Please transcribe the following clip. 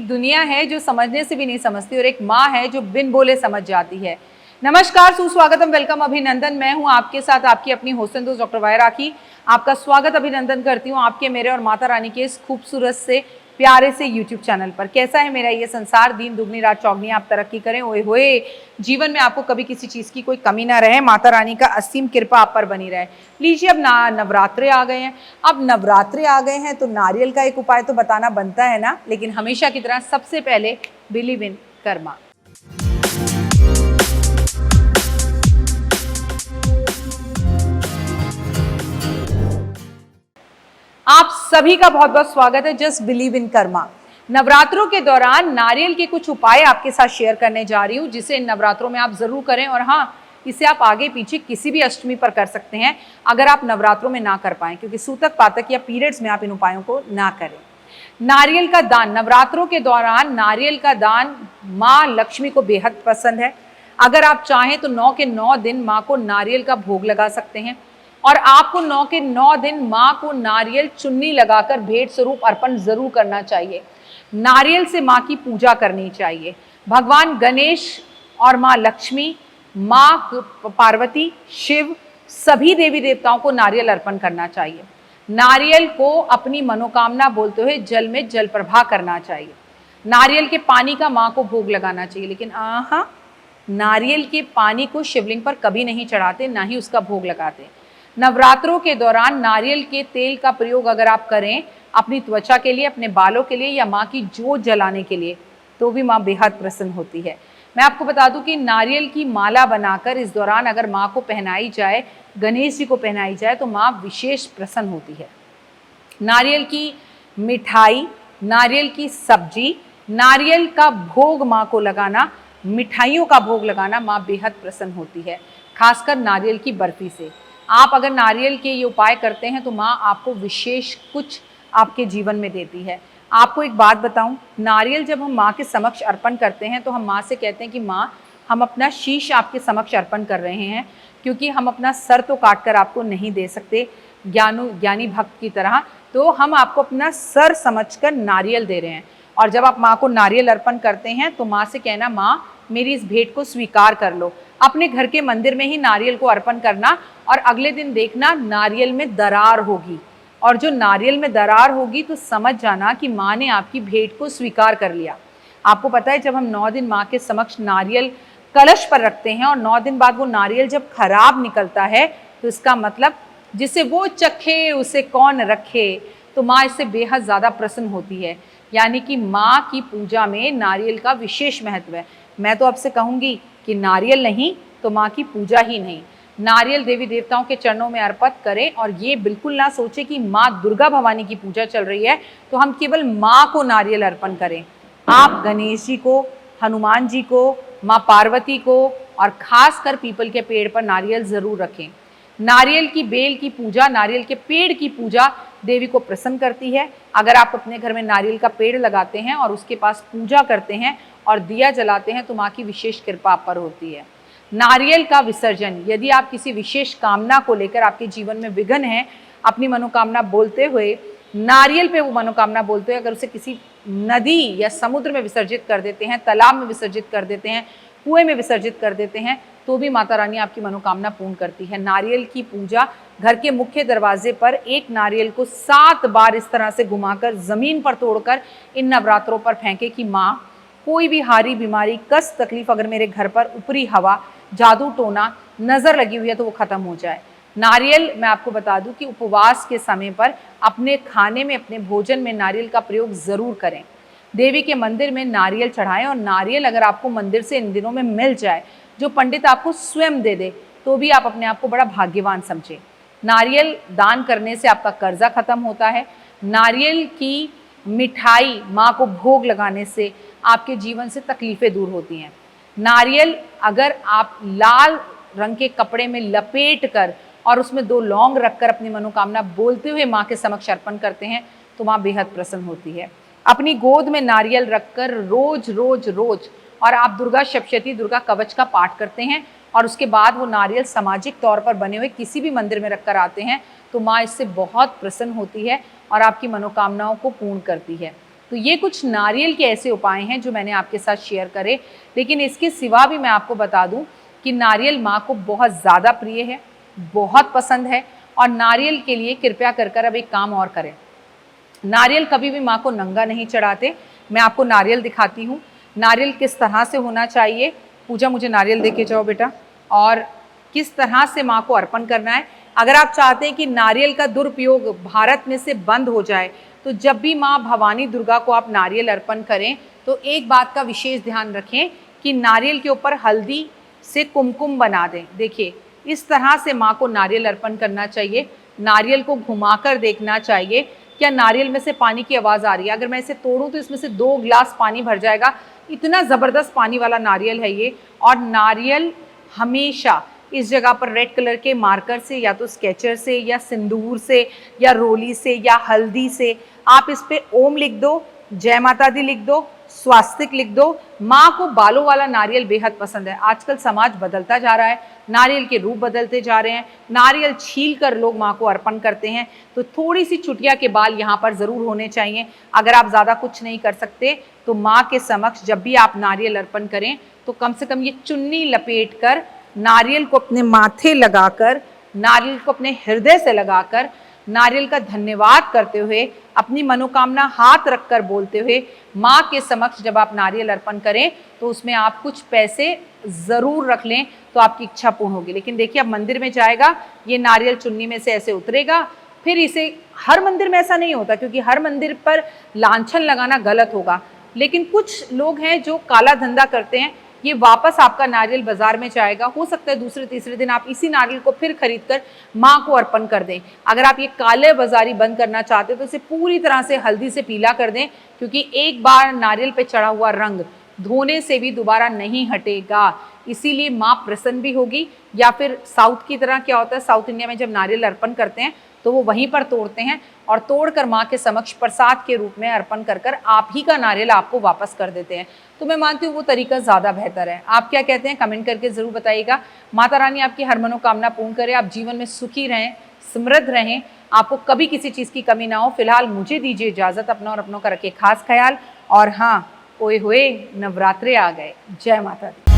दुनिया है जो समझने से भी नहीं समझती और एक माँ है जो बिन बोले समझ जाती है। नमस्कार, सुस्वागतम, वेलकम, अभिनंदन। मैं हूँ आपके साथ आपकी अपनी होस्ट दोस्त डॉक्टर वाय राखी। आपका स्वागत अभिनंदन करती हूँ आपके, मेरे और माता रानी के इस खूबसूरत से प्यारे से यूट्यूब चैनल पर। कैसा है मेरा ये संसार, दिन दुगनी रात चौगनी, आप तरक्की करें, ओए होए, जीवन में आपको कभी किसी चीज़ की कोई कमी ना रहे, माता रानी का असीम कृपा आप पर बनी रहे। लीजिए, अब नवरात्रे आ गए हैं। अब नवरात्रे आ गए हैं तो नारियल का एक उपाय तो बताना बनता है ना, लेकिन हमेशा की तरह सबसे पहले बिलीव इन कर्मा। आप सभी का बहुत बहुत स्वागत है जस्ट बिलीव इन कर्मा। नवरात्रों के दौरान नारियल के कुछ उपाय आपके साथ शेयर करने जा रही हूँ, जिसे इन नवरात्रों में आप जरूर करें। और हाँ, इसे आप आगे पीछे किसी भी अष्टमी पर कर सकते हैं अगर आप नवरात्रों में ना कर पाएं, क्योंकि सूतक पातक या पीरियड्स में आप इन उपायों को ना करें। नारियल का दान, नवरात्रों के दौरान नारियल का दान माँ लक्ष्मी को बेहद पसंद है। अगर आप चाहें तो 9 के 9 दिन माँ को नारियल का भोग लगा सकते हैं और आपको 9 के 9 दिन माँ को नारियल चुन्नी लगाकर भेंट स्वरूप अर्पण जरूर करना चाहिए। नारियल से माँ की पूजा करनी चाहिए। भगवान गणेश और माँ लक्ष्मी, माँ पार्वती, शिव, सभी देवी देवताओं को नारियल अर्पण करना चाहिए। नारियल को अपनी मनोकामना बोलते हुए जल में जल प्रवाह करना चाहिए। नारियल के पानी का माँ को भोग लगाना चाहिए, लेकिन नारियल के पानी को शिवलिंग पर कभी नहीं चढ़ाते, ना ही उसका भोग लगाते। नवरात्रों के दौरान नारियल के तेल का प्रयोग अगर आप करें अपनी त्वचा के लिए, अपने बालों के लिए या माँ की जोत जलाने के लिए, तो भी माँ बेहद प्रसन्न होती है। मैं आपको बता दूं कि नारियल की माला बनाकर इस दौरान अगर माँ को पहनाई जाए, गणेश जी को पहनाई जाए, तो माँ विशेष प्रसन्न होती है। नारियल की मिठाई, नारियल की सब्जी, नारियल का भोग माँ को लगाना, मिठाइयों का भोग लगाना माँ बेहद प्रसन्न होती है, खासकर नारियल की बर्फी से। आप अगर नारियल के ये उपाय करते हैं तो माँ आपको विशेष कुछ आपके जीवन में देती है। आपको एक बात बताऊं, नारियल जब हम माँ के समक्ष अर्पण करते हैं तो हम माँ से कहते हैं कि माँ, हम अपना शीश आपके समक्ष अर्पण कर रहे हैं, क्योंकि हम अपना सर तो काट कर आपको नहीं दे सकते ज्ञानी भक्त की तरह, तो हम आपको अपना सर समझकर नारियल दे रहे हैं। और जब आप माँ को नारियल अर्पण करते हैं तो माँ से कहना, माँ मेरी इस भेंट को स्वीकार कर लो। अपने घर के मंदिर में ही नारियल को अर्पण करना और अगले दिन देखना नारियल में दरार होगी, और जो नारियल में दरार होगी तो समझ जाना कि माँ ने आपकी भेंट को स्वीकार कर लिया। आपको पता है, जब हम 9 दिन माँ के समक्ष नारियल कलश पर रखते हैं और 9 दिन बाद वो नारियल जब खराब निकलता है, तो इसका मतलब जिसे वो चखे उसे कौन रखे, तो माँ इससे बेहद ज़्यादा प्रसन्न होती है। यानी कि माँ की पूजा में नारियल का विशेष महत्व है। मैं तो आपसे कहूँगी कि नारियल नहीं तो माँ की पूजा ही नहीं। नारियल देवी देवताओं के चरणों में अर्पित करें और ये बिल्कुल ना सोचे कि माँ दुर्गा भवानी की पूजा चल रही है तो हम केवल माँ को नारियल अर्पण करें। आप गणेश जी को, हनुमान जी को, माँ पार्वती को और खास कर पीपल के पेड़ पर नारियल जरूर रखें। नारियल की बेल की पूजा, नारियल के पेड़ की पूजा देवी को प्रसन्न करती है। अगर आप अपने घर में नारियल का पेड़ लगाते हैं और उसके पास पूजा करते हैं और दिया जलाते हैं तो माँ की विशेष कृपा आप पर होती है। नारियल का विसर्जन, यदि आप किसी विशेष कामना को लेकर आपके जीवन में विघ्न है, अपनी मनोकामना बोलते हुए नारियल पे वो मनोकामना बोलते हुए अगर उसे किसी नदी या समुद्र में विसर्जित कर देते हैं, तालाब में विसर्जित कर देते हैं, कुएं में विसर्जित कर देते हैं, तो भी माता रानी आपकी मनोकामना पूर्ण करती है। नारियल की पूजा, घर के मुख्य दरवाजे पर एक नारियल को 7 बार इस तरह से घुमाकर जमीन पर तोड़कर इन नवरात्रों पर फेंके कि माँ, कोई भी हारी बीमारी, कष्ट, तकलीफ अगर मेरे घर पर ऊपरी हवा, जादू टोना, नजर लगी हुई है तो वो खत्म हो जाए। नारियल, मैं आपको बता दूं कि उपवास के समय पर अपने खाने में, अपने भोजन में नारियल का प्रयोग जरूर करें। देवी के मंदिर में नारियल चढ़ाएं और नारियल अगर आपको मंदिर से इन दिनों में मिल जाए, जो पंडित आपको स्वयं दे दे, तो भी आप अपने आप को बड़ा भाग्यवान समझें। नारियल दान करने से आपका कर्जा खत्म होता है। नारियल की मिठाई माँ को भोग लगाने से आपके जीवन से तकलीफें दूर होती हैं। नारियल अगर आप लाल रंग के कपड़े में लपेट कर और उसमें 2 लौंग रखकर अपनी मनोकामना बोलते हुए माँ के समक्ष अर्पण करते हैं तो माँ बेहद प्रसन्न होती है। अपनी गोद में नारियल रखकर रोज रोज रोज, और आप दुर्गा सप्तशती, दुर्गा कवच का पाठ करते हैं और उसके बाद वो नारियल सामाजिक तौर पर बने हुए किसी भी मंदिर में रखकर आते हैं तो माँ इससे बहुत प्रसन्न होती है और आपकी मनोकामनाओं को पूर्ण करती है। तो ये कुछ नारियल के ऐसे उपाय हैं जो मैंने आपके साथ शेयर करे। लेकिन इसके सिवा भी मैं आपको बता दूं कि नारियल माँ को बहुत ज़्यादा प्रिय है, बहुत पसंद है। और नारियल के लिए कृपया कर अब एक काम और करें, नारियल कभी भी माँ को नंगा नहीं चढ़ाते। मैं आपको नारियल दिखाती हूँ, नारियल किस तरह से होना चाहिए। पूजा मुझे नारियल दे के जाओ बेटा। और किस तरह से माँ को अर्पण करना है। अगर आप चाहते हैं कि नारियल का दुरुपयोग भारत में से बंद हो जाए, तो जब भी माँ भवानी दुर्गा को आप नारियल अर्पण करें तो एक बात का विशेष ध्यान रखें कि नारियल के ऊपर हल्दी से कुमकुम बना दें। देखिए, इस तरह से माँ को नारियल अर्पण करना चाहिए। नारियल को घुमाकर देखना चाहिए क्या नारियल में से पानी की आवाज़ आ रही है। अगर मैं इसे तोड़ूं तो इसमें से 2 गिलास पानी भर जाएगा। इतना ज़बरदस्त पानी वाला नारियल है ये। और नारियल हमेशा इस जगह पर रेड कलर के मार्कर से, या तो स्केचर से, या सिंदूर से, या रोली से, या हल्दी से आप इस पे ओम लिख दो, जय माता दी लिख दो, स्वास्तिक लिख दो। माँ को बालों वाला नारियल बेहद पसंद है। आजकल समाज बदलता जा रहा है, नारियल के रूप बदलते जा रहे हैं। नारियल छील कर लोग माँ को अर्पण करते हैं। तो थोड़ी सी चुटिया के बाल यहाँ पर ज़रूर होने चाहिए। अगर आप ज़्यादा कुछ नहीं कर सकते तो माँ के समक्ष जब भी आप नारियल अर्पण करें तो कम से कम ये चुन्नी लपेट कर, नारियल को अपने माथे लगाकर, नारियल को अपने हृदय से लगाकर, नारियल का धन्यवाद करते हुए, अपनी मनोकामना हाथ रखकर बोलते हुए माँ के समक्ष जब आप नारियल अर्पण करें तो उसमें आप कुछ पैसे ज़रूर रख लें तो आपकी इच्छा पूर्ण होगी। लेकिन देखिए, अब मंदिर में जाएगा, ये नारियल चुन्नी में से ऐसे उतरेगा। फिर इसे हर मंदिर में ऐसा नहीं होता, क्योंकि हर मंदिर पर लांछन लगाना गलत होगा। लेकिन कुछ लोग हैं जो काला धंधा करते हैं। ये वापस आपका नारियल बाजार में जाएगा। हो सकता है दूसरे तीसरे दिन आप इसी नारियल को फिर खरीद कर माँ को अर्पण कर दें। अगर आप ये काले बाजारी बंद करना चाहते तो इसे पूरी तरह से हल्दी से पीला कर दें, क्योंकि एक बार नारियल पे चढ़ा हुआ रंग धोने से भी दोबारा नहीं हटेगा। इसीलिए माँ प्रसन्न भी होगी। या फिर साउथ की तरह क्या होता है, साउथ इंडिया में जब नारियल अर्पण करते हैं तो वो वहीं पर तोड़ते हैं और तोड़कर माँ के समक्ष प्रसाद के रूप में अर्पण कर आप ही का नारियल आपको वापस कर देते हैं। तो मैं मानती हूँ वो तरीका ज़्यादा बेहतर है। आप क्या कहते हैं, कमेंट करके ज़रूर बताइएगा। माता रानी आपकी हर मनोकामना पूर्ण करे, आप जीवन में सुखी रहें, समृद्ध रहें, आपको कभी किसी चीज़ की कमी ना हो। फिलहाल मुझे दीजिए इजाज़त, अपना और अपनों का रखिए खास ख्याल। और हाँ, ओए होए नवरात्रे आ गए। जय माता दी।